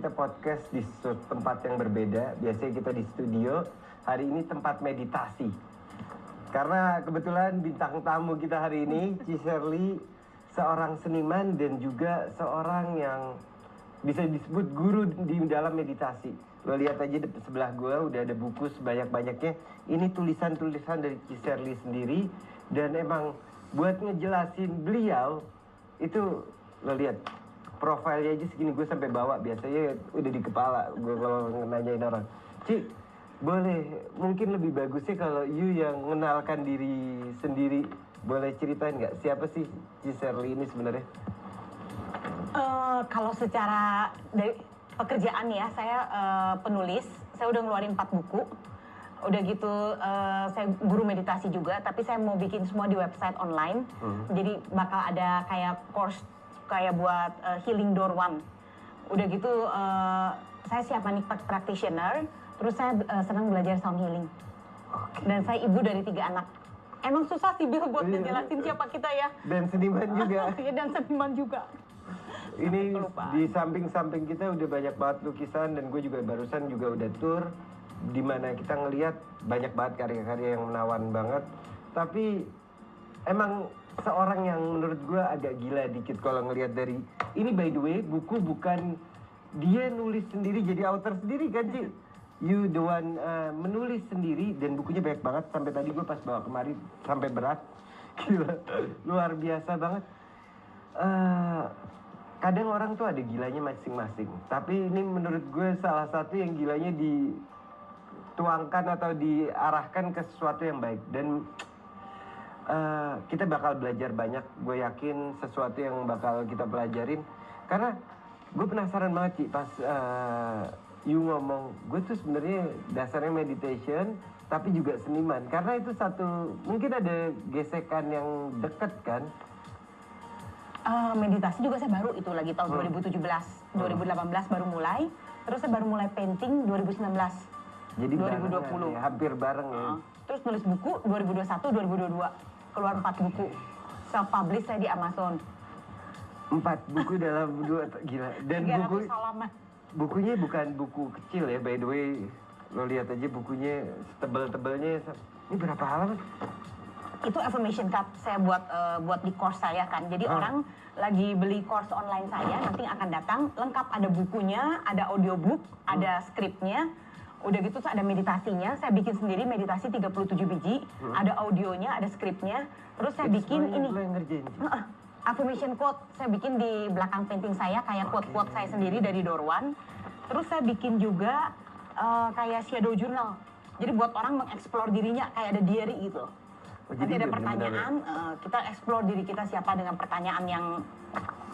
kita podcast di tempat yang berbeda. Biasanya kita di studio, hari ini tempat meditasi. Karena kebetulan bintang tamu kita hari ini, Ci Shirley, seorang seniman dan juga seorang yang bisa disebut guru di dalam meditasi. Lo lihat aja di sebelah gue udah ada buku sebanyak-banyaknya. Ini tulisan-tulisan dari Ci Shirley sendiri. Dan emang buat ngejelasin beliau, itu lo lihat. Profilnya aja segini, gue sampai bawa, biasanya udah di kepala gue kalau nanyain orang. Ci, boleh mungkin lebih bagusnya kalau you yang mengenalkan diri sendiri. Boleh ceritain nggak siapa sih Ci Shirley ini sebenarnya? Kalau secara dari pekerjaan ya, saya penulis, saya udah ngeluarin 4 buku. Udah gitu, saya guru meditasi juga, tapi saya mau bikin semua di website online. Jadi bakal ada kayak course kayak buat healing door one. Udah gitu saya siap manik practitioner, terus saya senang belajar sound healing. Dan saya ibu dari 3 anak. Emang susah sih Bill buat ngejelasin siapa kita ya. Dan seniman juga. Ya, dan seniman juga. Ini di samping-samping kita udah banyak banget lukisan, dan gue juga barusan juga udah tour di mana kita ngelihat banyak banget karya-karya yang menawan banget. Tapi emang seorang yang menurut gue agak gila dikit kalau ngelihat dari ini. By the way, buku bukan dia nulis sendiri jadi author sendiri kan, Ci? You the one menulis sendiri, dan bukunya banyak banget. Sampai tadi gue pas bawa kemari sampai berat. Gila, luar biasa banget. Kadang orang tuh ada gilanya masing-masing, tapi ini menurut gue salah satu yang gilanya dituangkan atau diarahkan ke sesuatu yang baik. Dan kita bakal belajar banyak, gue yakin sesuatu yang bakal kita pelajarin. Karena gue penasaran banget, Ci, pas you ngomong, gue tuh sebenarnya dasarnya meditation, tapi juga seniman. Karena itu satu, mungkin ada gesekan yang deket kan? Meditasi juga saya baru itu lagi tahun 2017, 2018 baru mulai. Terus saya baru mulai painting 2019. Jadi 2020. Ya, hampir bareng ya. Terus nulis buku 2021, 2022. Keluar 4 buku. Self-publish saya di Amazon. 4 buku dalam 2, gila. Dan bukunya bukan buku kecil ya, by the way. Lo lihat aja bukunya, tebel-tebelnya. Ini berapa halaman? Itu affirmation card saya buat di course saya kan. Jadi orang lagi beli course online saya, nanti akan datang lengkap, ada bukunya, ada audiobook, ada skripnya. Udah gitu ada meditasinya, saya bikin sendiri meditasi 37 biji, ada audionya, ada skripnya. Terus saya bikin ini affirmation quote, saya bikin di belakang painting saya kayak quote-quote saya sendiri dari Dorwan. Terus saya bikin juga kayak shadow journal. Jadi buat orang mengeksplor dirinya kayak ada diary gitu. Nanti ada pertanyaan, kita explore diri kita siapa dengan pertanyaan yang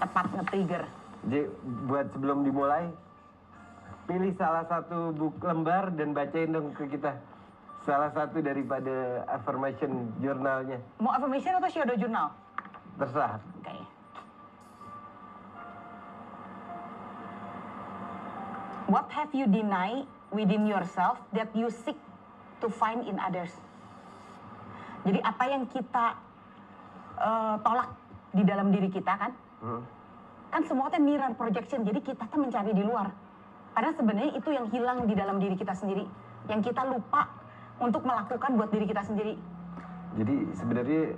tepat nge-trigger. Jadi buat sebelum dimulai, pilih salah satu buku lembar dan bacain dong ke kita. Salah satu daripada affirmation journalnya. Mau affirmation atau shadow journal? Terserah. Oke. What have you denied within yourself that you seek to find in others? Jadi apa yang kita tolak di dalam diri kita kan? Kan semua kan mirror projection, jadi kita tuh mencari di luar. Padahal sebenarnya itu yang hilang di dalam diri kita sendiri, yang kita lupa untuk melakukan buat diri kita sendiri. Jadi sebenarnya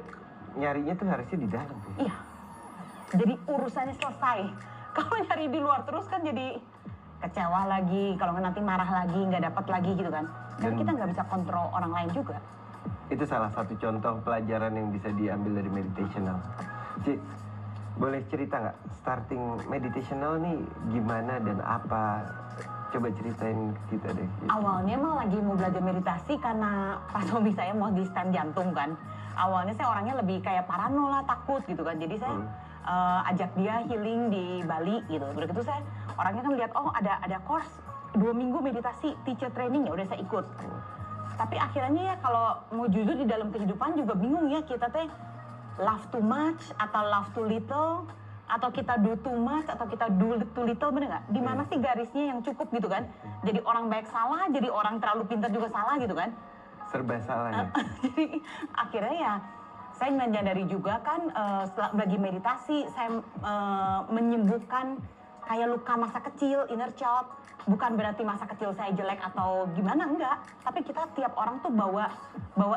nyarinya tuh harusnya di dalam. Iya. Jadi urusannya selesai. Kalau nyari di luar terus kan jadi kecewa lagi, kalau nanti marah lagi, nggak dapat lagi gitu kan. Karena kita nggak bisa kontrol orang lain juga. Itu salah satu contoh pelajaran yang bisa diambil dari meditational. Ci, boleh cerita nggak starting meditational nih gimana dan apa? Coba ceritain kita deh. Awalnya mah lagi mau belajar meditasi karena pas suami saya mau di stent jantung kan. Awalnya saya orangnya lebih kayak parano lah, takut gitu kan. Jadi saya ajak dia healing di Bali gitu. Udah gitu saya orangnya kan lihat, oh ada course 2 minggu meditasi teacher training, ya udah saya ikut. Tapi akhirnya ya kalau mau jujur di dalam kehidupan juga bingung ya, kita teh love too much atau love too little, atau kita do too much atau kita do too little, bener nggak? Di mana sih garisnya yang cukup gitu kan? Jadi orang baik salah, jadi orang terlalu pintar juga salah gitu kan? Serba salah ya. Jadi akhirnya ya saya menyadari juga kan setelah bagi meditasi saya menyembuhkan kayak luka masa kecil, inner child. Bukan berarti masa kecil saya jelek atau gimana, enggak. Tapi kita tiap orang tuh bawa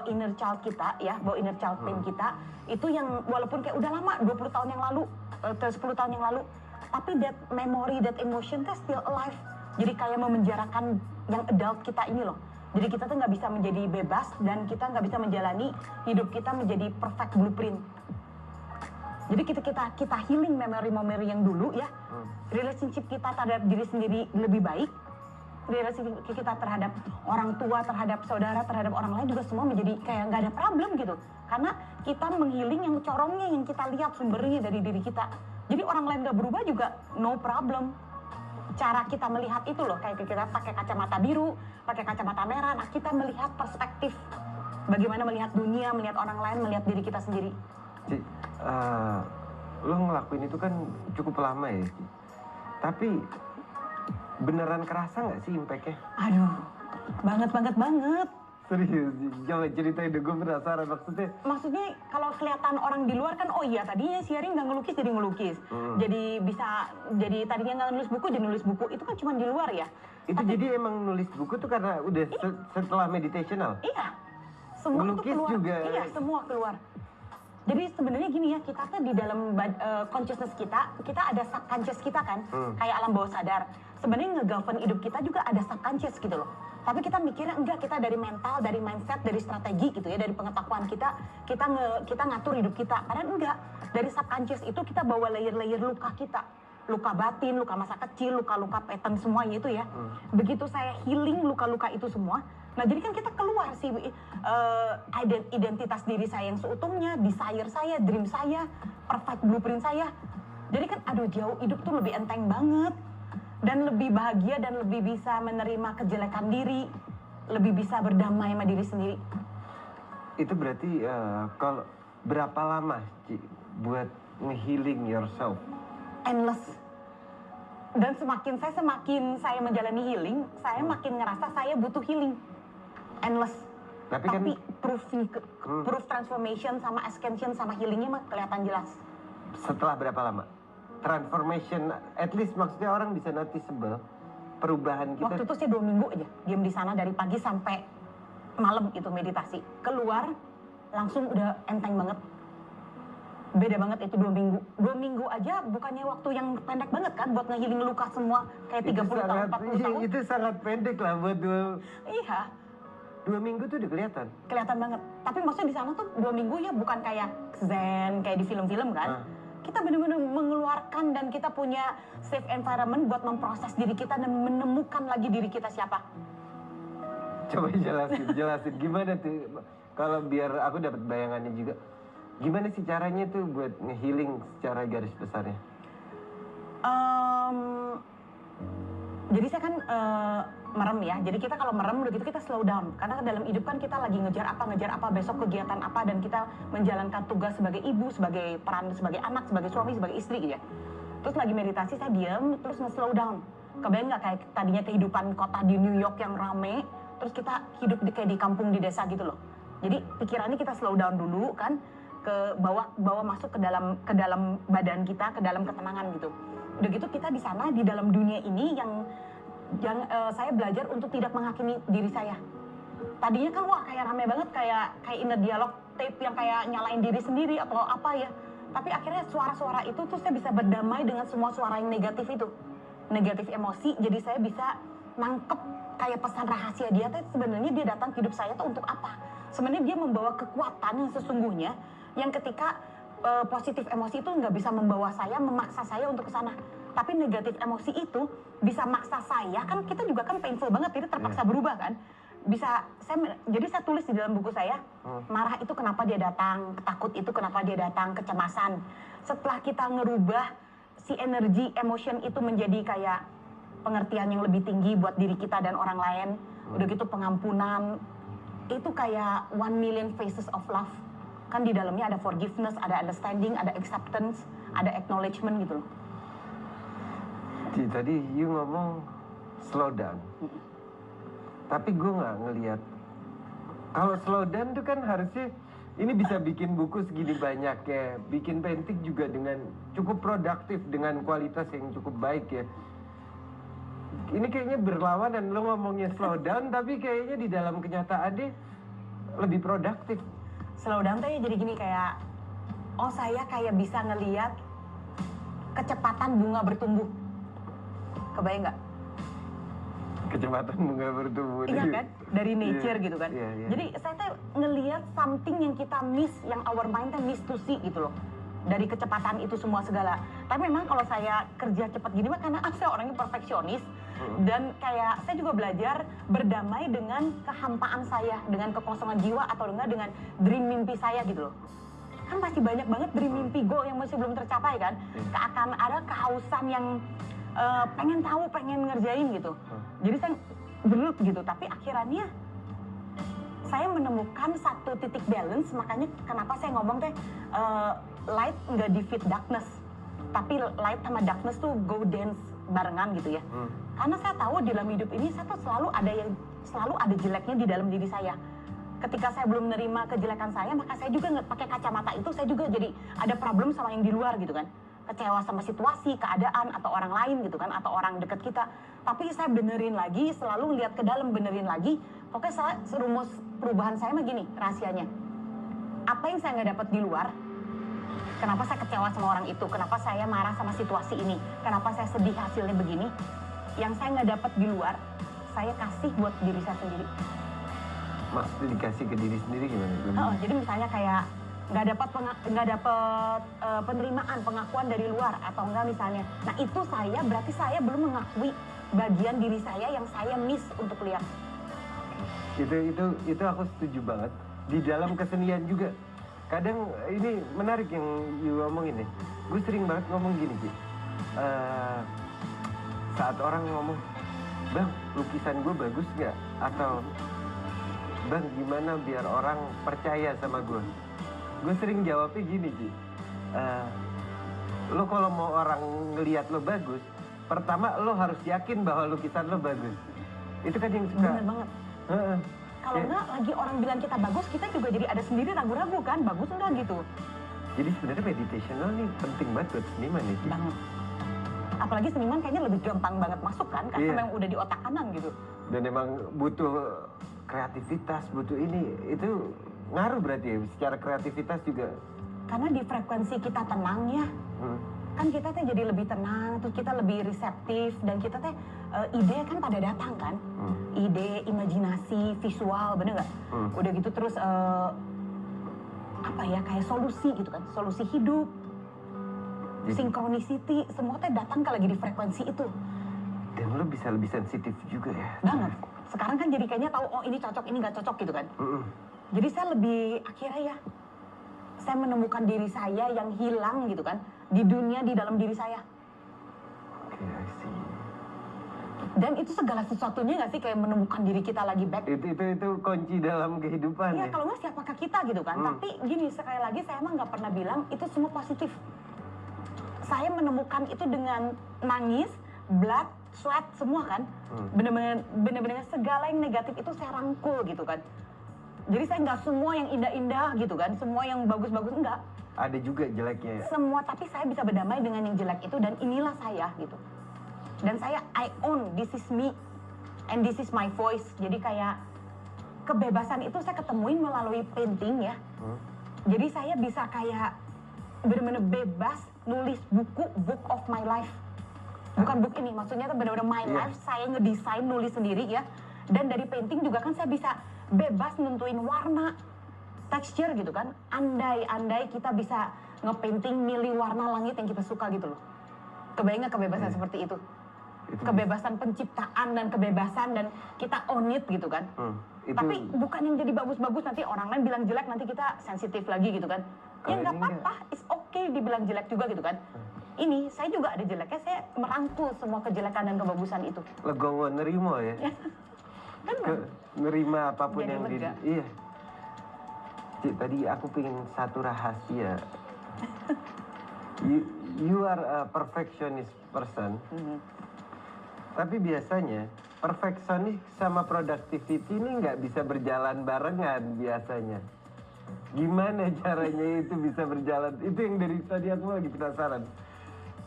inner child kita ya, bawa inner child pain kita. Itu yang walaupun kayak udah lama, 20 tahun yang lalu, 10 tahun yang lalu. Tapi that memory, that emotion tuh still alive. Jadi kayak memenjarakan yang adult kita ini loh. Jadi kita tuh nggak bisa menjadi bebas dan kita nggak bisa menjalani hidup kita menjadi perfect blueprint. Jadi kita healing memori-memori yang dulu ya. Relationship kita terhadap diri sendiri lebih baik. Relationship kita terhadap orang tua, terhadap saudara, terhadap orang lain juga semua menjadi kayak nggak ada problem gitu. Karena kita menghealing yang corongnya yang kita lihat sumbernya dari diri kita. Jadi orang lain nggak berubah juga no problem. Cara kita melihat itu loh, kayak kita pakai kacamata biru, pakai kacamata merah, nah kita melihat perspektif. Bagaimana melihat dunia, melihat orang lain, melihat diri kita sendiri. Ci, lo ngelakuin itu kan cukup lama ya, Ci. Tapi beneran kerasa nggak sih impact-nya? Aduh, banget. Serius, coba ceritain deh, gue penasaran maksudnya. Maksudnya kalau kelihatan orang di luar kan, oh iya tadinya si Ari nggak ngelukis jadi ngelukis. Jadi tadinya nggak nulis buku jadi nulis buku. Itu kan cuma di luar ya. Itu jadi emang nulis buku tuh karena udah setelah meditational? Iya, semua itu Melukis keluar. juga? Iya, semua keluar. Jadi sebenarnya gini ya, kita tuh di dalam consciousness kita ada subconscious kita kan, kayak alam bawah sadar. Sebenarnya nge-govern hidup kita juga ada subconscious gitu loh. Tapi kita mikirnya enggak, kita dari mental, dari mindset, dari strategi gitu ya, dari pengetahuan kita ngatur hidup kita. Padahal enggak, dari subconscious itu kita bawa layer-layer luka kita. Luka batin, luka masa kecil, luka-luka pattern semuanya itu ya. Begitu saya healing luka-luka itu semua, nah jadi kan kita keluar sih identitas diri saya yang seutuhnya, desire saya, dream saya, perfect blueprint saya. Jadi kan aduh jauh, hidup tuh lebih enteng banget. Dan lebih bahagia dan lebih bisa menerima kejelekan diri, lebih bisa berdamai sama diri sendiri. Itu berarti kalau berapa lama Ci buat nge-healing yourself? Endless. Dan semakin saya menjalani healing, saya makin ngerasa saya butuh healing. Endless. Tapi proof transformation sama ascension sama healingnya mah kelihatan jelas. Setelah berapa lama? Transformation, at least maksudnya orang bisa noticeable perubahan kita. Waktu itu saya 2 minggu aja diam di sana dari pagi sampai malam itu meditasi. Keluar langsung udah enteng banget. Beda banget itu 2 minggu. 2 minggu aja bukannya waktu yang pendek banget kan buat ngehealing luka semua kayak 30 tahun, 40 tahun. Itu sangat pendek lah buat Iya. 2 minggu tuh udah kelihatan. Kelihatan banget. Tapi maksudnya di sana tuh 2 minggu ya bukan kayak zen kayak di film-film kan. Kita benar-benar mengeluarkan dan kita punya safe environment buat memproses diri kita dan menemukan lagi diri kita siapa. Coba jelasin gimana tuh kalau biar aku dapat bayangannya juga. Gimana sih caranya tuh buat nge-healing secara garis besarnya? Jadi saya kan merem ya. Jadi kita kalau merem udah gitu kita slow down. Karena dalam hidup kan kita lagi ngejar apa, besok kegiatan apa, dan kita menjalankan tugas sebagai ibu, sebagai peran, sebagai anak, sebagai suami, sebagai istri gitu ya. Terus lagi meditasi saya diam, terus nge-slow down. Kebayang nggak kayak tadinya kehidupan kota di New York yang rame, terus kita hidup kayak di kampung di desa gitu loh. Jadi pikirannya kita slow down dulu kan, ke bawa masuk ke dalam badan kita, ke dalam ketenangan gitu. Udah gitu kita di sana di dalam dunia ini yang saya belajar untuk tidak menghakimi diri saya. Tadinya kan wah kayak rame banget, kayak inner dialog tape yang kayak nyalain diri sendiri atau apa ya. Tapi akhirnya suara-suara itu tuh saya bisa berdamai dengan semua suara yang negatif itu. Negatif emosi, jadi saya bisa nangkep kayak pesan rahasia dia tuh sebenarnya dia datang ke hidup saya tuh untuk apa. Sebenarnya dia membawa kekuatan yang sesungguhnya yang ketika positif emosi itu nggak bisa membawa saya, memaksa saya untuk ke sana. Tapi negatif emosi itu bisa maksa saya, kan kita juga kan painful banget, jadi terpaksa berubah kan. Jadi saya tulis di dalam buku saya, marah itu kenapa dia datang, takut itu kenapa dia datang, kecemasan. Setelah kita ngerubah si energi, emotion itu menjadi kayak pengertian yang lebih tinggi buat diri kita dan orang lain, udah gitu pengampunan, itu kayak 1 million faces of love. Kan di dalamnya ada forgiveness, ada understanding, ada acceptance, ada acknowledgement gitu loh. Tadi you ngomong slow down. Tapi gue nggak ngelihat. Kalau slow down tuh kan harusnya Ini bisa bikin buku segini banyak ya, bikin painting juga dengan cukup produktif, dengan kualitas yang cukup baik ya. Ini kayaknya berlawanan, lo ngomongnya slow down, tapi kayaknya di dalam kenyataannya lebih produktif. Slow down tuh ya jadi gini kayak, oh saya kayak bisa ngeliat kecepatan bunga bertumbuh. Kebayang nggak? Kecepatan bunga bertumbuh. Iya kan? Dari nature gitu kan. Jadi saya tuh ngeliat something yang kita miss, yang our mind tuh miss to see gitu loh. Dari kecepatan itu semua segala. Tapi memang kalau saya kerja cepat gini mah karena saya orangnya perfeksionis. Dan kayak saya juga belajar berdamai dengan kehampaan saya, dengan kekosongan jiwa atau dengan dream mimpi saya gitu loh. Kan masih banyak banget dream mimpi goal yang masih belum tercapai kan. Akan ada kehausan yang pengen tahu, pengen ngerjain gitu. Jadi saya belut gitu, tapi akhirannya saya menemukan satu titik balance. Makanya kenapa saya ngomong teh light nggak defeat darkness, tapi light sama darkness tuh go dance barengan gitu ya. Karena saya tahu di dalam hidup ini saya tuh selalu ada jeleknya di dalam diri saya. Ketika saya belum menerima kejelekan saya, maka saya juga nggak pakai kacamata itu, saya juga jadi ada problem sama yang di luar gitu kan. Kecewa sama situasi, keadaan, atau orang lain gitu kan, atau orang dekat kita. Tapi saya benerin lagi, selalu lihat ke dalam, benerin lagi. Pokoknya saya, rumus perubahan saya mah gini, rahasianya. Apa yang saya nggak dapat di luar, kenapa saya kecewa sama orang itu, kenapa saya marah sama situasi ini, kenapa saya sedih hasilnya begini, yang saya nggak dapat di luar, saya kasih buat diri saya sendiri. Maksudnya dikasih ke diri sendiri gimana? Jadi misalnya kayak nggak dapat penerimaan, pengakuan dari luar atau enggak misalnya. Nah itu berarti saya belum mengakui bagian diri saya yang saya miss untuk lihat. Itu aku setuju banget. Di dalam kesenian juga. Kadang ini menarik yang you ngomongin nih. Gue sering banget ngomong gini Ki. Saat orang ngomong, Bang lukisan gue bagus nggak? Atau Bang gimana biar orang percaya sama gue? Gue sering jawabnya gini Ji, lo kalau mau orang ngelihat lo bagus, pertama lo harus yakin bahwa lukisan lo bagus. Itu kan yang suka. Bener banget. Kalau enggak lagi orang bilang kita bagus, kita juga jadi ada sendiri ragu-ragu kan, bagus enggak gitu. Jadi sebenarnya meditational nih penting banget buat seniman nih Ji. Banget. Apalagi seniman kayaknya lebih gampang banget masuk kan, karena memang udah di otak kanan gitu. Dan emang butuh kreativitas, butuh itu ngaruh berarti ya, secara kreativitas juga. Karena di frekuensi kita tenang ya, kan kita teh jadi lebih tenang, terus kita lebih reseptif, dan kita teh ide kan pada datang kan, ide, imajinasi, visual, bener nggak? Udah gitu terus apa ya, kayak solusi gitu kan, solusi hidup, synchronicity, semua teh datang kalau lagi di frekuensi itu. Dan lo bisa lebih sensitif juga ya. Banget. Sekarang kan jadi kayaknya tahu, oh ini cocok, ini nggak cocok gitu kan. Jadi saya lebih, akhirnya ya, saya menemukan diri saya yang hilang gitu kan, di dunia, di dalam diri saya. Oke, I see. Dan itu segala sesuatunya nggak sih, kayak menemukan diri kita lagi back. Itu kunci dalam kehidupan ya. Ya, kalau nggak siapakah kita gitu kan. Tapi gini, sekali lagi saya emang nggak pernah bilang itu semua positif. Saya menemukan itu dengan nangis, blood, sweat, semua kan. Bener-bener segala yang negatif itu saya rangkul gitu kan. Jadi saya nggak semua yang indah-indah gitu kan, semua yang bagus-bagus, enggak. Ada juga jeleknya ya? Semua, tapi saya bisa berdamai dengan yang jelek itu, dan inilah saya gitu. Dan saya, I own, this is me, and this is my voice. Jadi kayak kebebasan itu saya ketemuin melalui painting ya. Jadi saya bisa kayak bener-bener bebas nulis buku, book of my life. Bukan book ini, maksudnya itu bener-bener my life, saya ngedesain, nulis sendiri ya. Dan dari painting juga kan saya bisa bebas nentuin warna, texture gitu kan. Andai kita bisa ngepainting, milih warna langit yang kita suka gitu loh. Kebayang nggak kebebasan seperti itu? Kebebasan penciptaan dan kebebasan, dan kita own it gitu kan. Tapi bukan yang jadi bagus-bagus, nanti orang lain bilang jelek, nanti kita sensitif lagi gitu kan. Ya nggak apa-apa, it's okay dibilang jelek juga gitu kan. Ini, saya juga ada jeleknya, saya merangkul semua kejelekan dan kebagusan itu. Legowo nerimo ya? Nerima apapun jadi yang lega. Iya. Cik, tadi aku pengen satu rahasia. You are a perfectionist person. Tapi biasanya perfectionist sama productivity ini nggak bisa berjalan barengan biasanya. Gimana caranya itu bisa berjalan? Itu yang dari tadi aku lagi penasaran.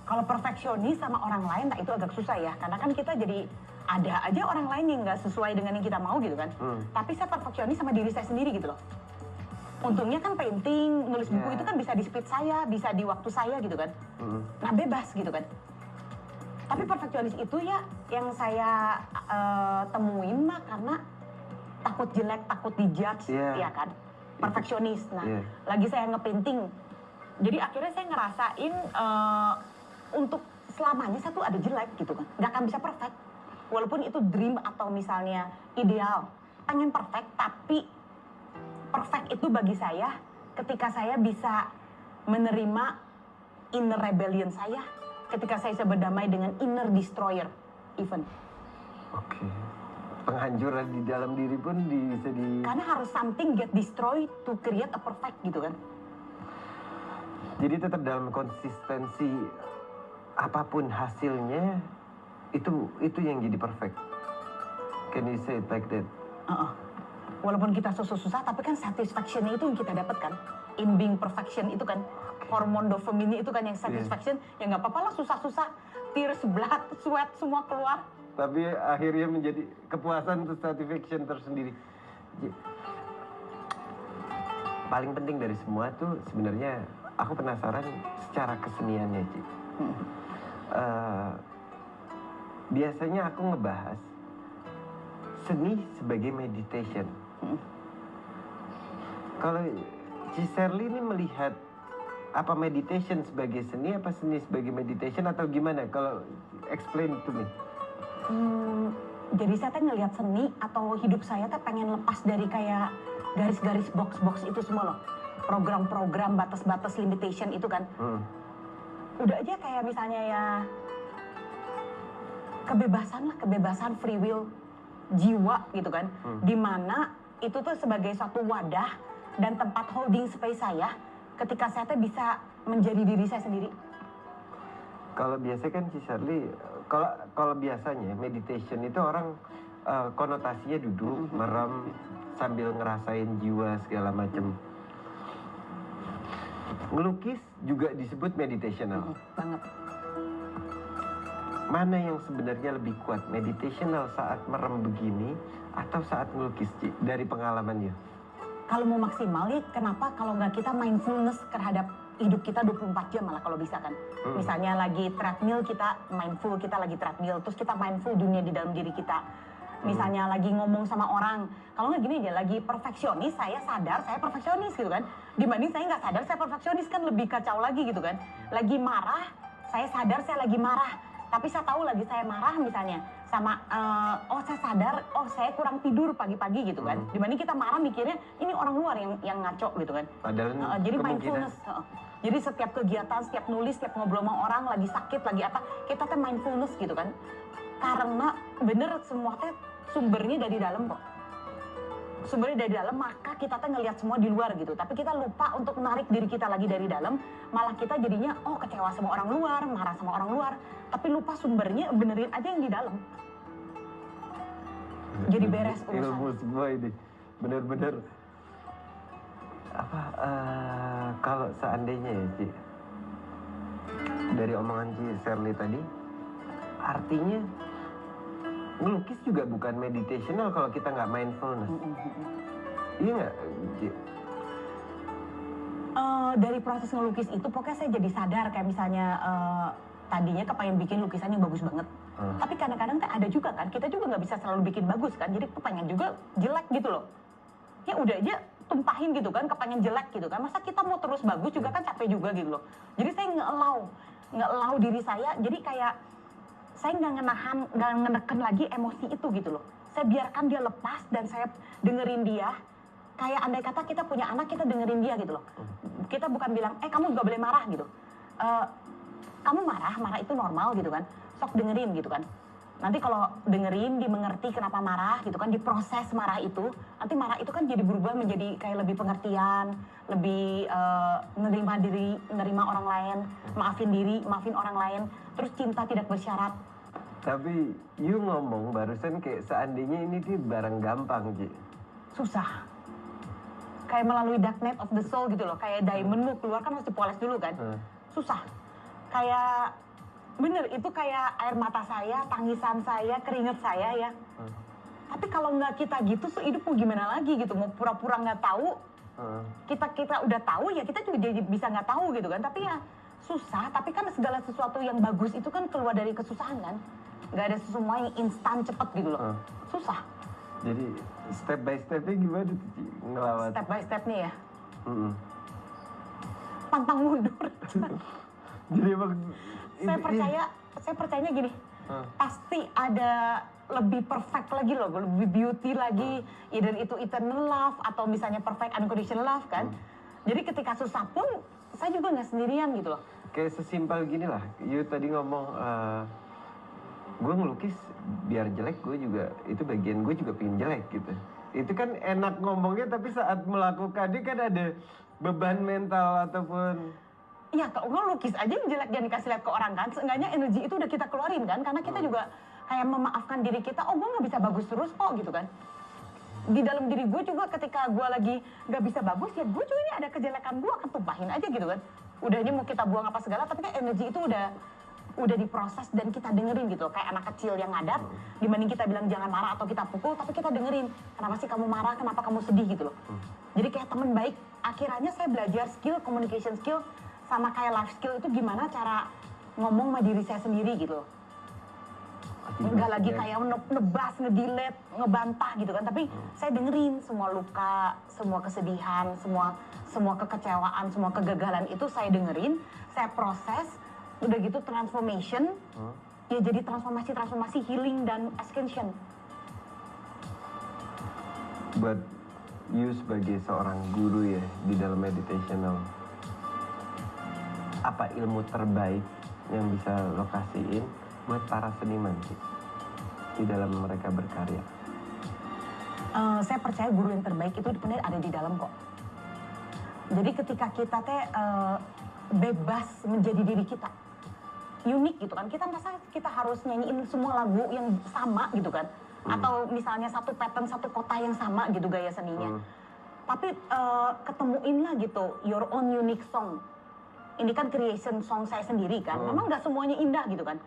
Kalau perfeksionis sama orang lain, nah itu agak susah ya. Karena kan kita jadi ada aja orang lain yang nggak sesuai dengan yang kita mau gitu kan. Tapi saya perfeksionis sama diri saya sendiri gitu loh. Untungnya kan painting, nulis buku itu kan bisa di speed saya, bisa di waktu saya gitu kan. Nah bebas gitu kan. Tapi perfeksionis itu ya yang saya temuin mah karena takut jelek, takut dijudge, ya kan. Perfeksionis. Nah lagi saya ngepainting, jadi akhirnya saya ngerasain untuk selamanya saya tuh ada jelek gitu kan. Nggak akan bisa perfect. Walaupun itu dream atau misalnya ideal. Pengen perfect, tapi perfect itu bagi saya ketika saya bisa menerima inner rebellion saya. Ketika saya bisa berdamai dengan inner destroyer even. Oke. Penghancuran di dalam diri pun bisa di... Karena harus something get destroyed to create a perfect gitu kan. Jadi tetap dalam konsistensi apapun hasilnya itu yang jadi perfect. Can you say it like that? Walaupun kita susah-susah, tapi kan satisfaction-nya itu yang kita dapatkan. In being perfection itu kan hormon dopamin itu kan yang satisfaction. Ya nggak apa-apa lah susah-susah, tears, blood, sweat semua keluar. Tapi akhirnya menjadi kepuasan untuk satisfaction tersendiri. Paling penting dari semua tuh sebenarnya aku penasaran secara keseniannya, Ci. Biasanya aku ngebahas seni sebagai meditation. Kalau Ci Shirley ini melihat apa meditation sebagai seni, apa seni sebagai meditation, atau gimana? Kalau explain to me. Jadi saya tuh ngelihat seni atau hidup saya tuh pengen lepas dari kayak garis-garis box-box itu semua loh. Program-program, batas-batas limitation itu kan. Udah aja kayak misalnya ya kebebasan lah, kebebasan free will jiwa gitu kan. Dimana itu tuh sebagai suatu wadah dan tempat holding space saya ketika saya tuh bisa menjadi diri saya sendiri. Kalau biasa kan Ci Shirley, kalau biasanya meditation itu orang konotasinya duduk, merem, sambil ngerasain jiwa segala macam. Ngelukis juga disebut meditational. Banget. Mana yang sebenarnya lebih kuat, meditational saat merem begini atau saat ngelukis, Ci, dari pengalamannya? Kalau mau maksimal ya kenapa kalau nggak kita mindfulness terhadap hidup kita 24 jam malah kalau bisa kan. Misalnya lagi treadmill kita mindful, kita lagi treadmill, terus kita mindful dunia di dalam diri kita. Misalnya lagi ngomong sama orang, kalau nggak gini aja, lagi perfeksionis, saya sadar saya perfeksionis gitu kan. Dibanding saya nggak sadar saya perfeksionis kan lebih kacau lagi gitu kan. Lagi marah, saya sadar saya lagi marah. Tapi saya tahu lagi saya marah misalnya sama, saya sadar, saya kurang tidur pagi-pagi gitu kan. Dibanding kita marah mikirnya, ini orang luar yang ngaco gitu kan. Padahal Jadi mindfulness. Jadi setiap kegiatan, setiap nulis, setiap ngobrol sama orang, lagi sakit, lagi apa, kita tuh mindfulness gitu kan. Karena bener semua teh sumbernya dari dalam kok. Sumbernya dari dalam, maka kita tuh ngelihat semua di luar gitu. Tapi kita lupa untuk menarik diri kita lagi dari dalam, malah kita jadinya kecewa sama orang luar, marah sama orang luar, tapi lupa sumbernya, benerin aja yang di dalam. Jadi beres urusan. Ilmu semua ini, bener-bener apa? Kalau seandainya ya, Ci, dari omongan Ci Shirley tadi, artinya ngelukis juga bukan meditational kalau kita nggak mindfulness. Iya nggak, Ci? Dari proses ngelukis itu pokoknya saya jadi sadar kayak misalnya tadinya kepengen bikin lukisan yang bagus banget. Tapi kadang-kadang ada juga kan, kita juga nggak bisa selalu bikin bagus kan, jadi kepengen juga jelek gitu loh. Ya udah aja tumpahin gitu kan, kepengen jelek gitu kan. Masa kita mau terus bagus juga kan capek juga gitu loh. Jadi saya nge-allow diri saya, jadi kayak saya nggak ngeneken lagi emosi itu gitu loh. Saya biarkan dia lepas dan saya dengerin dia. Kayak andai kata kita punya anak, kita dengerin dia gitu loh. Kita bukan bilang, kamu nggak boleh marah gitu. Kamu marah itu normal gitu kan. Sok dengerin gitu kan. Nanti kalau dengerin, dimengerti kenapa marah gitu kan, diproses marah itu. Nanti marah itu kan jadi berubah menjadi kayak lebih pengertian, lebih nerima orang lain, maafin diri, maafin orang lain. Terus cinta tidak bersyarat. Tapi you ngomong barusan kayak seandainya ini tuh barang gampang, Ci. Susah. kayak melalui dark night of the soul gitu loh. Kayak diamond mau keluar kan harus dipoles dulu kan. Susah. Kayak bener itu kayak air mata saya, tangisan saya, keringet saya ya. Tapi kalau nggak kita gitu tuh hidup mau gimana lagi gitu. Mau pura-pura nggak tahu. Kita udah tahu ya kita juga jadi bisa nggak tahu gitu kan. Tapi ya susah. Tapi kan segala sesuatu yang bagus itu kan keluar dari kesusahan kan. Nggak ada semua yang instan cepet gitu loh. Susah. Jadi step by stepnya gimana tuh Ci, ngelawat? Step by stepnya ya. Pantang mundur. Jadi emang saya percayanya gini. Pasti ada lebih perfect lagi loh, lebih beauty lagi. Either itu eternal love atau misalnya perfect unconditional love kan. Jadi ketika susah pun saya juga nggak sendirian gitu loh. kayak sesimpel gini lah. You tadi ngomong gue ngelukis biar jelek, gue juga itu bagian gue juga pengen jelek gitu. Itu kan enak ngomongnya, tapi saat melakukannya kan ada beban mental ataupun iya, kalau ngelukis aja yang jelek jangan dikasih lihat ke orang kan. Seenggaknya energi itu udah kita keluarin kan, karena kita juga kayak memaafkan diri kita. Oh, gue nggak bisa bagus terus kok gitu kan. Di dalam diri gue juga ketika gue lagi nggak bisa bagus, ya gue juga ini ada kejelekan, gue akan tumpahin aja gitu kan. Udahnya mau kita buang apa segala, tapi kan energi itu udah diproses dan kita dengerin gitu. Kayak anak kecil yang ngadat, dibanding kita bilang jangan marah atau kita pukul, tapi kita dengerin. Kenapa sih kamu marah, kenapa kamu sedih gitu loh. Jadi kayak teman baik, akhirnya saya belajar skill, communication skill, sama kayak life skill itu gimana cara ngomong sama diri saya sendiri gitu loh. Nggak lagi kayak nebas, ngedelete, ngebantah gitu kan. Tapi saya dengerin semua luka, semua kesedihan, semua kekecewaan, semua kegagalan itu saya dengerin, saya proses. Udah gitu transformation, ya jadi transformasi healing dan ascension. buat you sebagai seorang guru ya di dalam meditational, apa ilmu terbaik yang bisa lo kasihin buat para seniman sih di dalam mereka berkarya? Saya percaya guru yang terbaik itu sebenarnya ada di dalam kok. Jadi ketika kita bebas menjadi diri kita, unik gitu kan. Kita merasa kita harus nyanyiin semua lagu yang sama gitu kan. Atau misalnya satu pattern, satu kota yang sama gitu gaya seninya. Tapi ketemuin lah gitu, your own unique song. Ini kan creation song saya sendiri kan. Memang nggak semuanya indah gitu kan.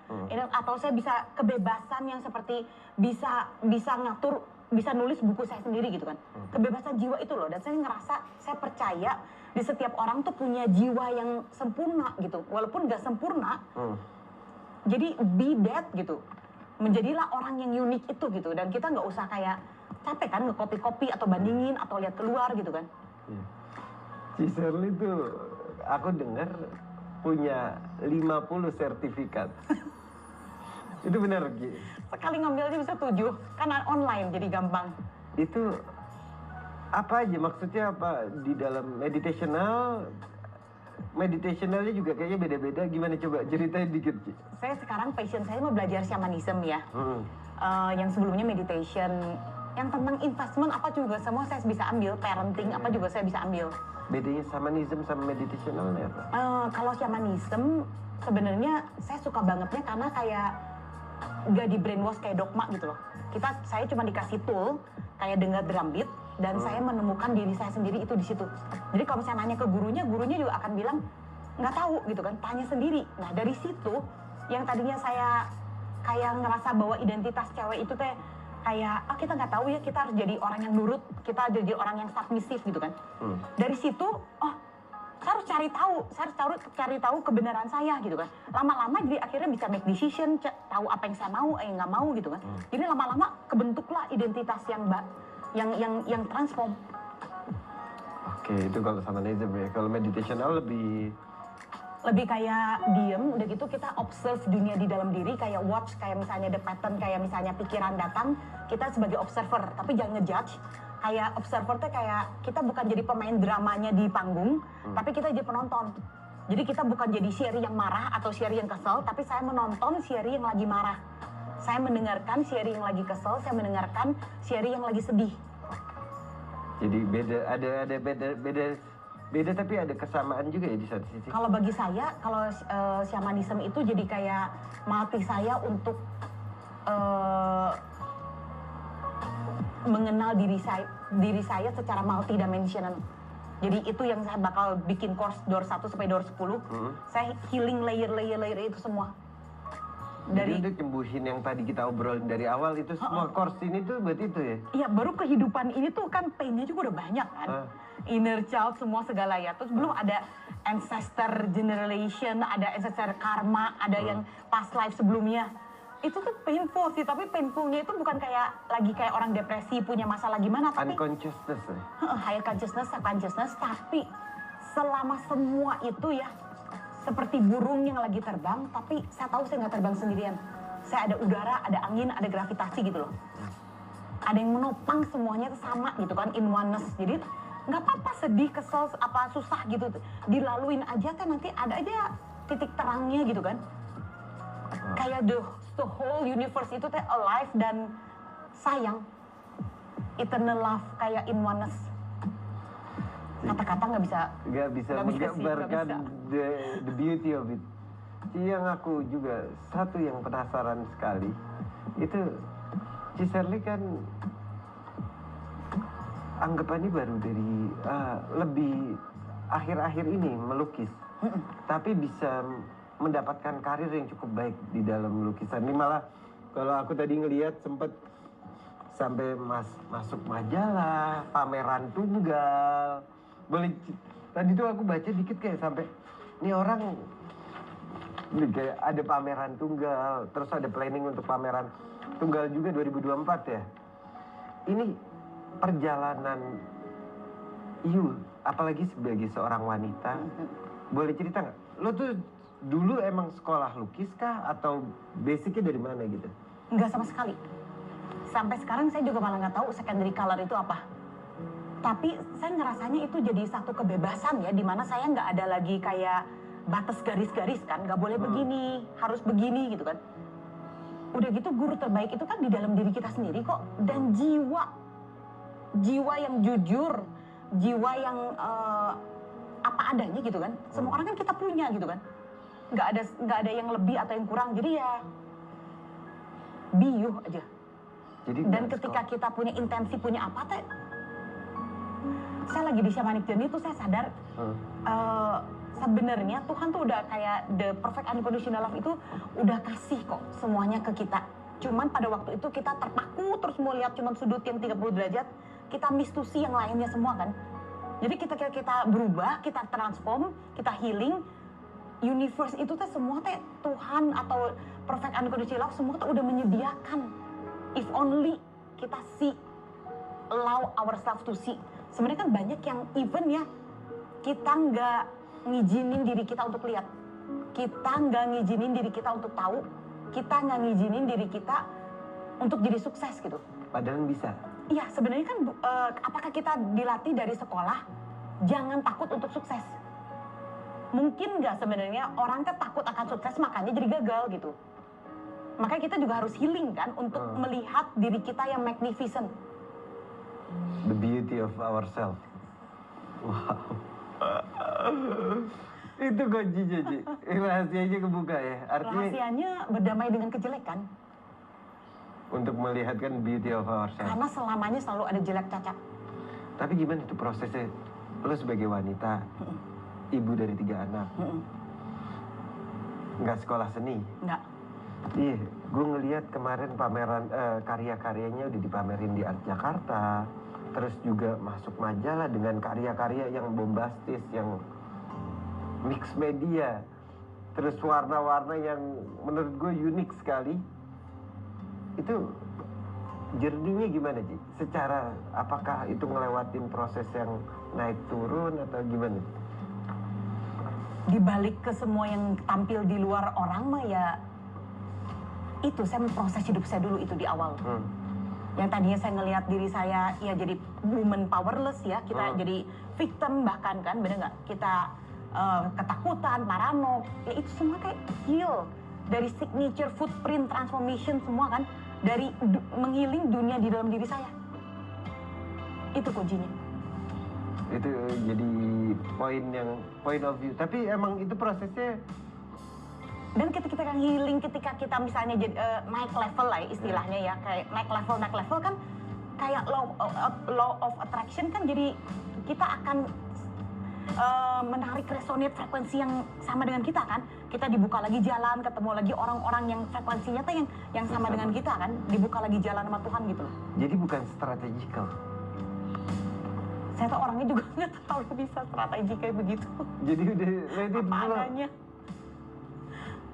Atau saya bisa kebebasan yang seperti bisa ngatur, bisa nulis buku saya sendiri gitu kan. Kebebasan jiwa itu loh. Dan saya ngerasa, saya percaya di setiap orang tuh punya jiwa yang sempurna gitu. Walaupun nggak sempurna, jadi be that gitu. Menjadilah orang yang unik itu gitu. Dan kita nggak usah kayak capek kan nge-copy atau bandingin atau lihat keluar gitu kan. Si Shirley tuh aku dengar punya 50 sertifikat. Itu benar Ki? Sekali ngambil aja bisa 7, kan online jadi gampang. Itu apa aja maksudnya, apa di dalam meditationalnya juga kayaknya beda-beda, gimana coba ceritain dikit Ci? Saya sekarang passion saya mau belajar shamanism ya. Yang sebelumnya meditation, yang tentang investment apa juga semua saya bisa ambil, parenting apa juga saya bisa ambil. Bedanya shamanism sama meditational apa? Kalau shamanism sebenarnya saya suka bangetnya karena kayak gak di brainwash kayak dogma gitu loh. Saya cuma dikasih tool kayak dengar drum beat dan saya menemukan diri saya sendiri itu di situ. Jadi kalau saya nanya ke gurunya juga akan bilang nggak tahu gitu kan, tanya sendiri. Nah dari situ yang tadinya saya kayak ngerasa bahwa identitas cewek itu teh kayak kita nggak tahu ya, kita harus jadi orang yang nurut, kita jadi orang yang submisif gitu kan. Dari situ saya harus cari tahu kebenaran saya gitu kan. Lama-lama jadi akhirnya bisa make decision, tahu apa yang saya mau, nggak mau gitu kan. Jadi lama-lama kebentuklah identitas yang transform. Oke, itu kalau shamanism ya. Kalau meditational lebih kayak diem, udah gitu kita observe dunia di dalam diri, kayak watch, kayak misalnya the pattern, kayak misalnya pikiran datang, kita sebagai observer, tapi jangan ngejudge. Kayak observer tuh kayak kita bukan jadi pemain dramanya di panggung, tapi kita jadi penonton. Jadi kita bukan jadi Sherry yang marah atau Sherry yang kesel, tapi saya menonton Sherry yang lagi marah. Saya mendengarkan Sherry yang lagi kesel, saya mendengarkan Sherry yang lagi sedih. Jadi beda tapi ada kesamaan juga ya di satu sisi. Kalau bagi saya, kalau shamanism itu jadi kayak melatih saya untuk mengenal diri saya secara multidimensional. Jadi itu yang saya bakal bikin course door 1 sampai door 10. Saya healing layer itu semua. Jadi itu nyembuhin yang tadi kita obrolin dari awal itu semua course ini tuh buat itu ya? Iya, baru kehidupan ini tuh kan pain-nya juga udah banyak kan. Inner child semua segala ya. Terus belum ada ancestor generation, ada ancestor karma, ada yang past life sebelumnya. Itu tuh painful sih, tapi painfulnya itu bukan kayak orang depresi punya masalah gimana, tapi unconsciousness ya? higher consciousness, subconsciousness, tapi selama semua itu ya seperti burung yang lagi terbang, tapi saya tahu saya nggak terbang sendirian. Saya ada udara, ada angin, ada gravitasi gitu loh. Ada yang menopang semuanya itu sama gitu kan, in oneness. Jadi nggak apa-apa sedih, kesel, apa susah gitu, dilaluin aja kan nanti ada aja titik terangnya gitu kan. Kayak the whole universe itu teh alive dan sayang, eternal love, kayak in oneness. Kata-kata nggak bisa menggambarkan the beauty of it. Yang aku juga satu yang penasaran sekali itu Ciserly kan anggapannya baru dari lebih akhir-akhir ini melukis, tapi bisa mendapatkan karir yang cukup baik di dalam lukisan ini. Malah kalau aku tadi ngelihat sempet sampai masuk majalah, pameran tunggal. Tadi tuh aku baca dikit kayak sampai ini orang kayak ada pameran tunggal, terus ada planning untuk pameran tunggal juga 2024 ya. Ini perjalanan apalagi sebagai seorang wanita, boleh cerita nggak? Lo tuh dulu emang sekolah lukis kah atau basicnya dari mana gitu? Nggak sama sekali. Sampai sekarang saya juga malah nggak tahu secondary color itu apa. Tapi saya ngerasanya itu jadi satu kebebasan ya, dimana saya nggak ada lagi kayak batas garis-garis kan, nggak boleh begini, harus begini gitu kan. Udah gitu guru terbaik itu kan di dalam diri kita sendiri kok, dan jiwa yang jujur, jiwa yang apa adanya gitu kan. Semua orang kan kita punya gitu kan, nggak ada yang lebih atau yang kurang, jadi ya biuh aja. Jadi dan ketika kita punya intensi punya apa teh, saya lagi di shamanic journey tuh saya sadar sebenarnya Tuhan tuh udah kayak the perfect unconditional love itu udah kasih kok semuanya ke kita. Cuman pada waktu itu kita terpaku terus mau lihat cuman sudut yang 30 derajat, kita miss to see yang lainnya semua kan. Jadi kita berubah, kita transform, kita healing, universe itu teh semua teh Tuhan atau perfect unconditional love semua tuh udah menyediakan. If only kita see, allow ourselves to see. Sebenarnya kan banyak yang even ya kita nggak ngizinin diri kita untuk lihat, kita nggak ngizinin diri kita untuk tahu, kita nggak ngizinin diri kita untuk jadi sukses gitu. Padahal bisa. Iya, sebenarnya kan apakah kita dilatih dari sekolah jangan takut untuk sukses? Mungkin nggak sebenarnya orang kan takut akan sukses makanya jadi gagal gitu. Makanya kita juga harus healing kan untuk melihat diri kita yang magnificent. The beauty of ourselves. Wow. Itu kuncinya, Ci. Rahasianya kebuka ya. Artinya rahasianya berdamai dengan kejelekan. Untuk melihatkan beauty of ourselves. Karena selamanya selalu ada jelek cacat. Tapi gimana itu prosesnya? Lo sebagai wanita, ibu dari 3 anak, nggak sekolah seni? Nggak. Iya, gue ngeliat kemarin pameran karya-karyanya udah dipamerin di Art Jakarta, terus juga masuk majalah dengan karya-karya yang bombastis, yang mix media, terus warna-warna yang menurut gue unik sekali. Itu journey-nya gimana, Ci? Secara apakah itu ngelewatin proses yang naik turun atau gimana? Di balik ke semua yang tampil di luar orang mah ya itu saya memproses hidup saya dulu itu di awal. Yang tadinya saya ngelihat diri saya ya jadi woman powerless ya, kita jadi victim bahkan kan, bener nggak? Kita ketakutan, parano, ya itu semua kayak heal dari signature footprint transformation semua kan, dari menghealing dunia di dalam diri saya. Itu kuncinya. Itu jadi point of view. Tapi emang itu prosesnya. Dan ketika kita healing, ketika kita misalnya naik level lah istilahnya ya, kayak naik level kan kayak law of attraction kan, jadi kita akan menarik resonate frekuensi yang sama dengan kita kan. Kita dibuka lagi jalan, ketemu lagi orang-orang yang frekuensinya tuh yang sama dengan kita kan. Dibuka lagi jalan sama Tuhan gitu loh. Jadi bukan strategikal. Saya tuh orangnya juga nggak terlalu bisa strategi kayak begitu. Jadi udah ready Apa belum? adanya.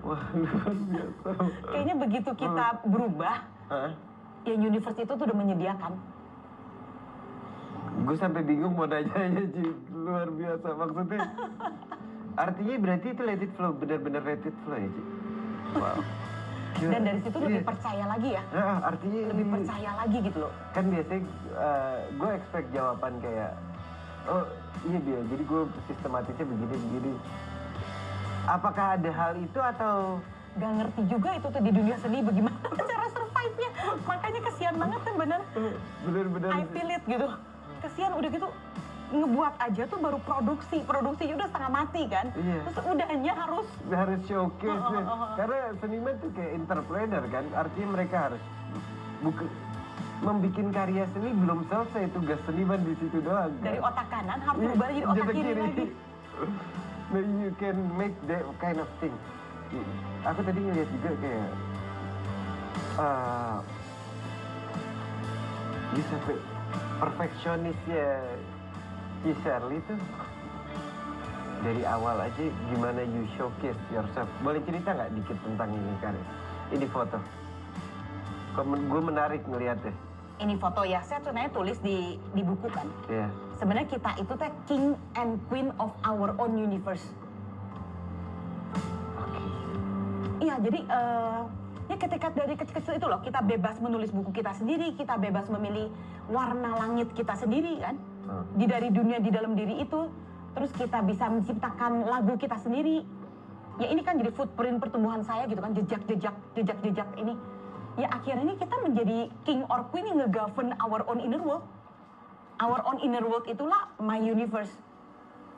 Wah, luar biasa. Kayaknya begitu kita berubah, Hah? ya universe itu tuh udah menyediakan. Gue sampai bingung mau nanya aja, Ci. Luar biasa maksudnya. Artinya berarti itu let it flow, benar-benar let it flow ya, Ci? Wow. Gila. Dan dari situ lebih Iya. percaya lagi ya. Nah, artinya Lebih ini- percaya lagi gitu loh. Kan biasanya gue expect jawaban kayak, oh iya dia, jadi gue sistematisnya begini-begini. Apakah ada hal itu atau Gak ngerti juga itu tuh di dunia seni bagaimana cara survive-nya. Makanya kesian banget kan bener. benar-benar I feel it gitu. Kesian udah gitu ngebuat aja tuh baru produksinya udah setengah mati kan. Iya. Terus udahnya harus showcase ya. Karena seniman tuh kayak entrepreneur kan, artinya mereka harus membikin karya seni belum selesai, tugas seniman di situ doang kan? dari otak kanan harus berubah jadi otak kiri lagi. Nah, you can make that kind of thing. Aku tadi ngeliat juga kayak bisa perfeksionisnya Ci Shirley tuh dari awal aja gimana you showcase yourself. Boleh cerita nggak dikit tentang ini karya? Ini foto. Gue menarik ngeliatnya. Ini foto ya, saya sebenarnya tulis di buku kan. Iya. Sebenarnya kita itu teh king and queen of our own universe. Iya, jadi ya ketika dari kecil-kecil itu loh, kita bebas menulis buku kita sendiri, kita bebas memilih warna langit kita sendiri kan. Dari dunia di dalam diri itu, terus kita bisa menciptakan lagu kita sendiri. Ya ini kan jadi footprint pertumbuhan saya gitu kan, jejak-jejak ini. Ya akhirnya kita menjadi king or queen yang nge-govern our own inner world. Our own inner world itulah my universe.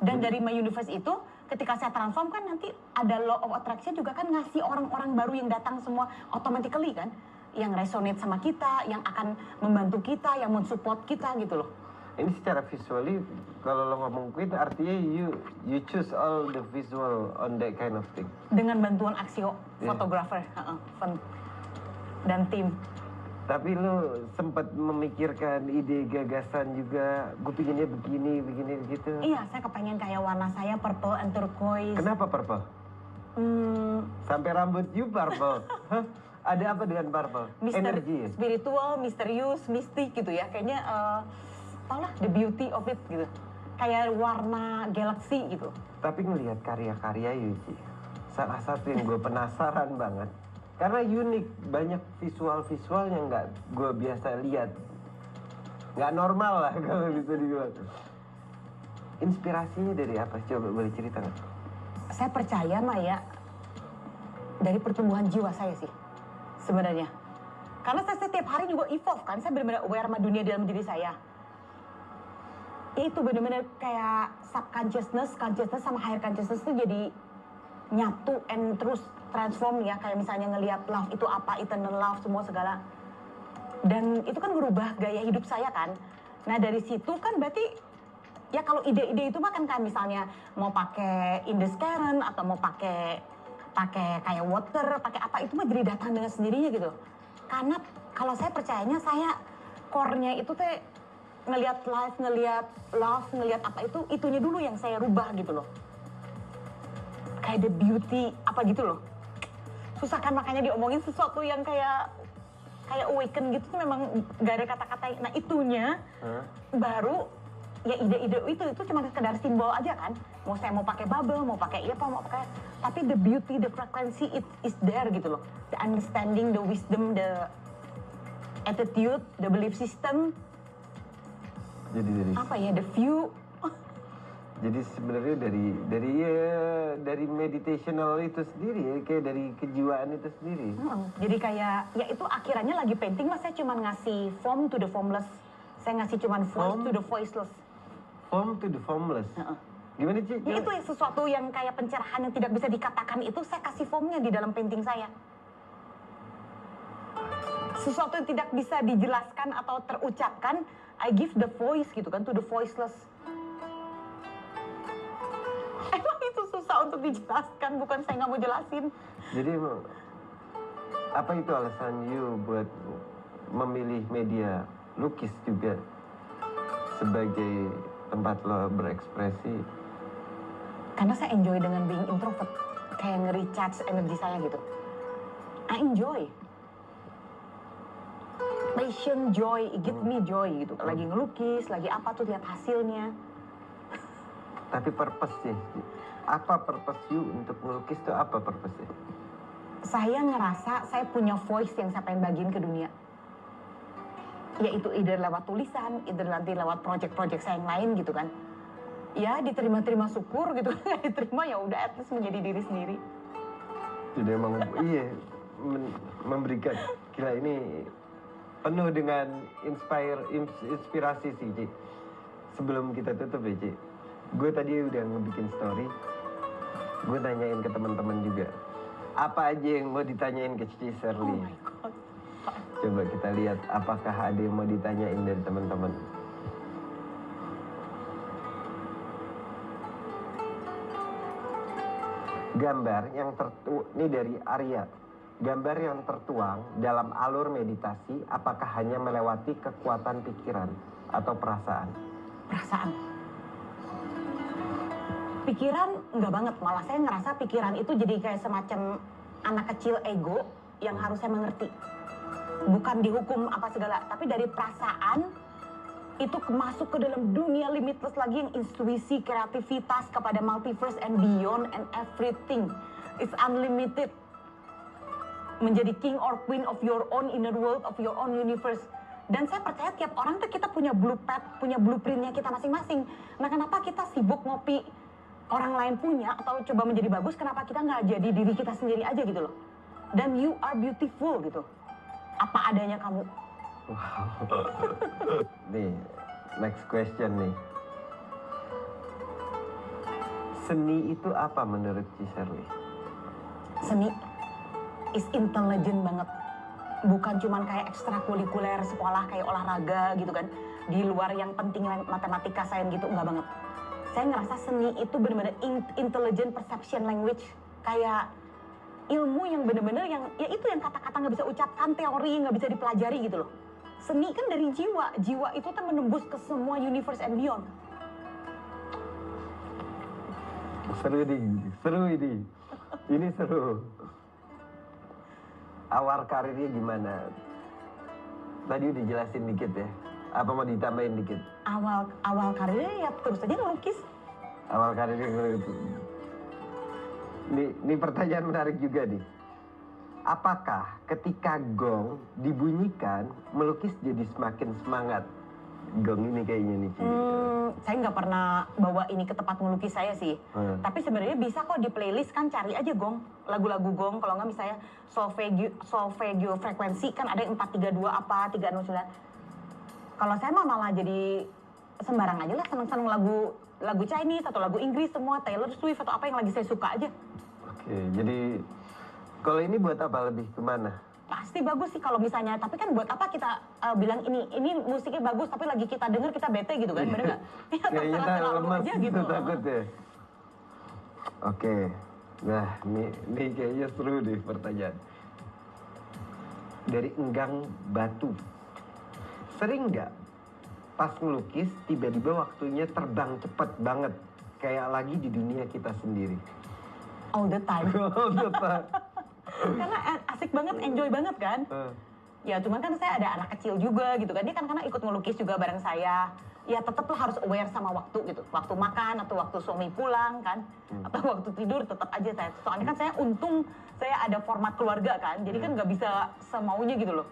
Dan dari my universe itu, ketika saya transform kan nanti ada law of attraction juga kan ngasih orang-orang baru yang datang semua automatically kan. Yang resonate sama kita, yang akan membantu kita, yang mensupport kita gitu loh. Ini secara visually, kalau lo ngomong queen, artinya you choose all the visual on that kind of thing. Dengan bantuan Axio, Yeah. fotografer, dan tim. Tapi lo sempat memikirkan ide gagasan juga, gue pinginnya begini begitu. Iya, saya kepengen kayak warna saya purple and turquoise. Kenapa purple? Sampai rambut you purple. Hah? Ada apa dengan purple? Energi ya? Spiritual, misterius, mistik gitu ya. Kayaknya, tau lah, the beauty of it gitu. Kayak warna galaksi gitu. Tapi ngelihat karya-karya Yuji, salah satu yang gue penasaran banget. Karena unik, banyak visual-visual yang nggak gue biasa lihat. Nggak normal lah kalau bisa dibilang. Inspirasinya dari apa? Coba boleh cerita nggak? Saya percaya Maya, dari pertumbuhan jiwa saya sih, sebenarnya. Karena saya setiap hari juga evolve kan, saya benar-benar aware sama dunia dalam diri saya. Itu benar-benar kayak subconsciousness, consciousness sama higher consciousness itu jadi nyatu and terus transform ya, kayak misalnya ngelihat love itu apa, eternal love, semua segala. Dan itu kan merubah gaya hidup saya kan. Nah dari situ kan berarti, ya kalau ide-ide itu mah kan kayak misalnya mau pakai Indescaren atau mau pakai kayak water, pakai apa, itu mah jadi datang dengan sendirinya gitu. Karena kalau saya percayanya saya core-nya itu teh ngelihat life, ngelihat love, ngelihat apa itu, itunya dulu yang saya rubah gitu loh. Kayak the beauty, apa gitu loh. Susah kan makanya diomongin sesuatu yang kayak awaken gitu tuh memang gak ada kata-kata. Nah itunya baru ya ide-ide itu cuma sekedar simbol aja kan. Mau saya mau pakai bubble, mau pakai apa, mau pakai, tapi the beauty, the frequency it is there gitu loh. The understanding, the wisdom, the attitude, the belief system. Jadi Apa ya, the view. Jadi sebenarnya dari meditational itu sendiri ya, kayak dari kejiwaan itu sendiri. Jadi kayak, ya itu akhirannya lagi painting mas, saya cuma ngasih form to the formless. Saya ngasih cuma voice to the voiceless. Form to the formless. Gimana Ci? Ya itu sesuatu yang kayak pencerahan yang tidak bisa dikatakan itu, saya kasih formnya di dalam painting saya. Sesuatu yang tidak bisa dijelaskan atau terucapkan, I give the voice gitu kan, to the voiceless. susah untuk dijelaskan, bukan saya nggak mau jelasin. Jadi apa itu alasan you buat memilih media lukis juga sebagai tempat lo berekspresi? Karena saya enjoy dengan being introvert, kayak nge-recharge energi saya gitu. I enjoy. Passion, joy, it gives me joy gitu. Lagi ngelukis, lagi apa tuh lihat hasilnya. Tapi purpose sih, apa purpose you untuk melukis tuh apa purpose-nya? Saya ngerasa saya punya voice yang saya pengen bagiin ke dunia. Yaitu either lewat tulisan, either nanti lewat project-project saya yang lain gitu kan. Ya diterima-terima syukur gitu, nggak diterima ya udah at least menjadi diri sendiri. Jadi emang iya memberikan, gila ini penuh dengan inspirasi sih Ci. Sebelum kita tutup ya Ci, gue tadi udah ngebikin story, gue tanyain ke teman-teman juga apa aja yang mau ditanyain ke Cici Shirley. Oh my God. Coba kita lihat apakah ada yang mau ditanyain dari teman-teman. Gambar yang ini dari Arya. Gambar yang tertuang dalam alur meditasi apakah hanya melewati kekuatan pikiran atau perasaan? Perasaan. Pikiran enggak banget, malah saya ngerasa pikiran itu jadi kayak semacam anak kecil ego yang harus saya mengerti. Bukan dihukum apa segala, tapi dari perasaan itu masuk ke dalam dunia limitless lagi yang intuisi, kreativitas kepada multiverse and beyond and everything. It's unlimited. Menjadi king or queen of your own inner world, of your own universe. Dan saya percaya tiap orang tuh kita punya blueprintnya kita masing-masing. Nah kenapa kita sibuk ngopi orang lain punya atau coba menjadi bagus, kenapa kita nggak jadi diri kita sendiri aja gitu loh. Dan you are beautiful gitu. Apa adanya kamu. Wow. Nih, next question nih. Seni itu apa menurut Ci Shirley? Seni is intelligent banget. Bukan cuman kayak ekstrakurikuler sekolah kayak olahraga gitu kan. Di luar yang penting matematika, sains gitu, enggak banget. Saya ngerasa seni itu benar-benar intelligent perception language. Kayak ilmu yang benar-benar yang, ya itu yang kata-kata nggak bisa ucapkan, teori nggak bisa dipelajari gitu loh. Seni kan dari jiwa. Jiwa itu kan menembus ke semua universe and beyond. Seru ini. Ini seru. Awal karirnya gimana? Tadi udah jelasin dikit ya. Apa mau ditambahin dikit? Awal karirnya ya terus aja ngelukis. Awal karirnya gitu. Ini pertanyaan menarik juga nih. Apakah ketika gong dibunyikan, melukis jadi semakin semangat? Gong ini kayaknya nih. Saya nggak pernah bawa ini ke tempat ngelukis saya sih. Tapi sebenarnya bisa kok di playlist kan, cari aja gong, lagu-lagu gong. Kalau nggak misalnya solfeggio frekuensi kan ada yang 432 apa 309. Kalau saya mah malah jadi sembarang aja lah, seneng-seneng lagu Chinese atau lagu Inggris semua, Taylor Swift atau apa yang lagi saya suka aja. Oke, jadi kalau ini buat apa, lebih kemana? Pasti bagus sih kalau misalnya, tapi kan buat apa kita bilang ini musiknya bagus tapi lagi kita denger kita bete gitu kan, bener nggak? Ya kayaknya terserah lemas aja gitu. takut ya. Oke, nah ini kayaknya seru nih pertanyaan. Dari Enggang Batu, sering nggak pas ngelukis tiba-tiba waktunya terbang cepet banget, kayak lagi di dunia kita sendiri? All the time. All the time. Karena asik banget, enjoy banget kan. Ya cuman kan saya ada anak kecil juga gitu kan, dia kan karena ikut ngelukis juga bareng saya. Ya tetap lah harus aware sama waktu gitu, waktu makan atau waktu suami pulang kan, atau waktu tidur tetap aja saya. Soalnya kan saya untung saya ada format keluarga kan, jadi kan nggak bisa semaunya gitu loh.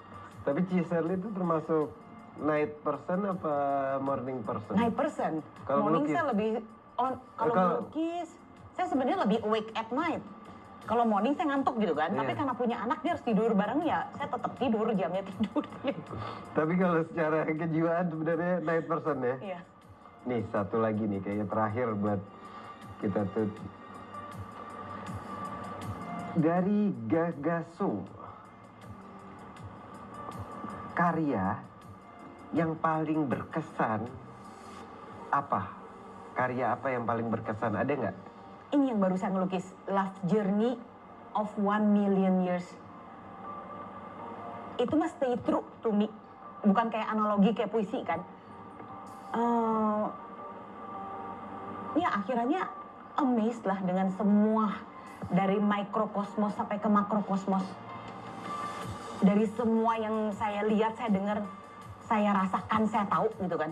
Tapi Ci Shirley itu termasuk night person apa morning person? Night person. Kalau Morning melukis? saya lebih kalau melukis saya sebenarnya lebih awake at night. Kalau morning saya ngantuk gitu kan, tapi karena punya anak dia harus tidur bareng ya, saya tetap tidur, jamnya tidur gitu. Tapi kalau secara kejiwaan sebenarnya night person ya? Iya. Nih satu lagi nih kayaknya terakhir buat kita tuh. Dari Gagasung, karya yang paling berkesan apa? Karya apa yang paling berkesan, ada nggak? ini yang baru saya ngelukis, Love Journey of 1 million years. Itu mah stay true to me, bukan kayak analogi kayak puisi kan. Ya akhirnya amazed lah dengan semua, dari mikrokosmos sampai ke makrokosmos. Dari semua yang saya lihat, saya dengar, saya rasakan, saya tahu gitu kan.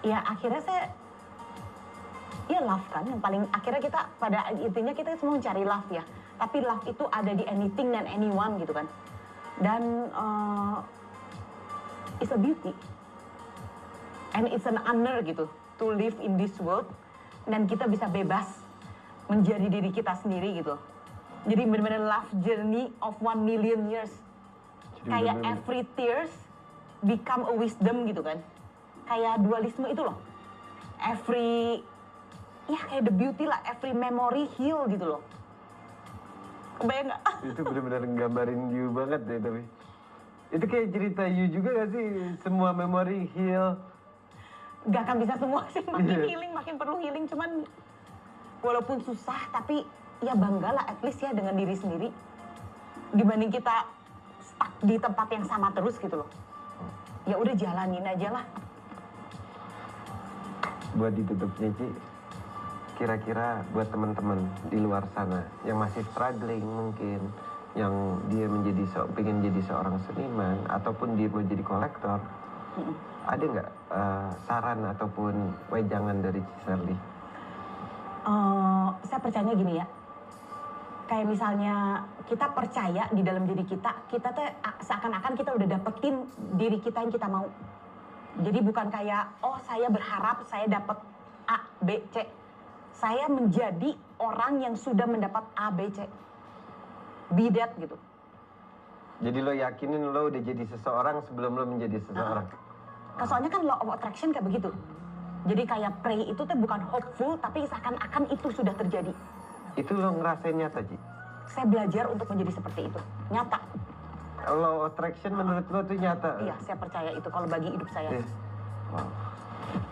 Ya akhirnya saya, ya love kan, yang paling akhirnya kita pada intinya kita semua mencari love ya. Tapi love itu ada di anything dan anyone gitu kan. Dan it's a beauty. And it's an honor gitu to live in this world. Dan kita bisa bebas menjadi diri kita sendiri gitu. Jadi benar-benar love journey of 1 million years. Kayak every tears become a wisdom gitu kan. Kayak dualisme itu loh. Every, ya kayak the beauty lah, every memory heal gitu loh. Kebayang nggak? Itu benar-benar nggambarin you banget deh tapi. Itu kayak cerita you juga gak sih? Semua memory heal. Gak akan bisa semua sih, makin healing, makin perlu healing. Cuman walaupun susah tapi ya banggalah at least ya dengan diri sendiri. Dibanding kita stuck di tempat yang sama terus gitu loh. Ya udah jalanin aja lah. Buat ditutupnya Ci, kira-kira buat teman-teman di luar sana yang masih struggling mungkin, yang dia pengen jadi seorang seniman ataupun dia mau jadi kolektor, ada nggak saran ataupun wejangan dari Cicerly? Saya percaya gini ya, kayak misalnya kita percaya di dalam diri kita tuh seakan-akan kita udah dapetin diri kita yang kita mau. Jadi bukan kayak, oh saya berharap saya dapet A, B, C. Saya menjadi orang yang sudah mendapat A, B, C. Be that gitu. Jadi lo yakinin lo udah jadi seseorang sebelum lo menjadi seseorang? Soalnya kan law of attraction kayak begitu. Jadi kayak pray itu tuh bukan hopeful, tapi seakan-akan itu sudah terjadi. Itu lo ngerasain nyata, Ci? Saya belajar untuk menjadi seperti itu. Nyata. Law of attraction menurut lo tuh nyata? Iya, saya percaya itu kalau bagi hidup saya. Wow.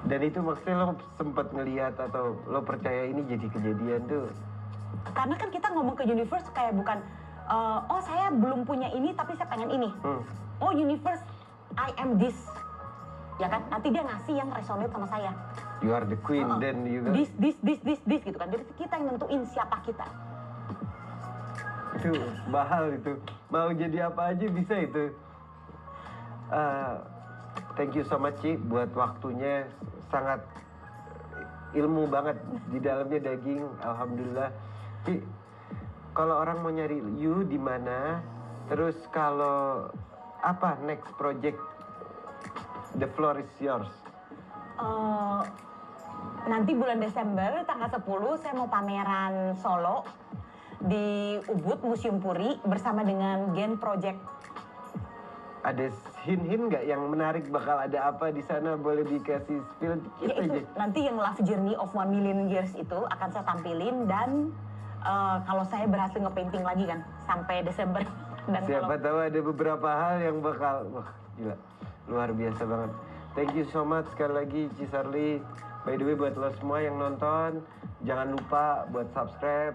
Dan itu maksudnya lo sempat ngelihat atau lo percaya ini jadi kejadian tuh? Karena kan kita ngomong ke universe kayak bukan, oh saya belum punya ini tapi saya pengen ini. Oh universe, I am this. Ya kan, nanti dia ngasih yang resonate sama saya. You are the queen, then you go. This gitu kan. Jadi kita yang nentuin siapa kita. Itu mahal itu. Mau jadi apa aja bisa itu. Thank you so much, Ci, buat waktunya. Sangat ilmu banget. Di dalamnya daging, alhamdulillah. Ci, kalau orang mau nyari you di mana? Terus kalau apa next project? The floor is yours. Nanti bulan Desember tanggal 10 saya mau pameran solo di Ubud Museum Puri bersama dengan Gen Project. Ada hint-hint nggak yang menarik bakal ada apa di sana? Boleh dikasih spill dikit Ya itu, aja. nanti yang Love Journey of 1 million years itu akan saya tampilin dan kalau saya berhasil ngepainting lagi kan sampai Desember. Dan Siapa tahu ada beberapa hal yang bakal, wah gila, luar biasa banget. Thank you so much sekali lagi Cicerly. By the way buat lo semua yang nonton, jangan lupa buat subscribe.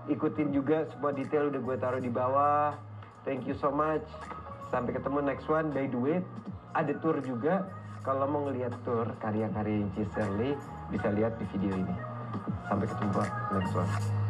Ikutin juga semua detail udah gue taruh di bawah. Thank you so much. Sampai ketemu next one. By the way, ada tour juga. Kalau mau ngeliat tour karya-karya Cicerly, bisa lihat di video ini. Sampai ketemu next one.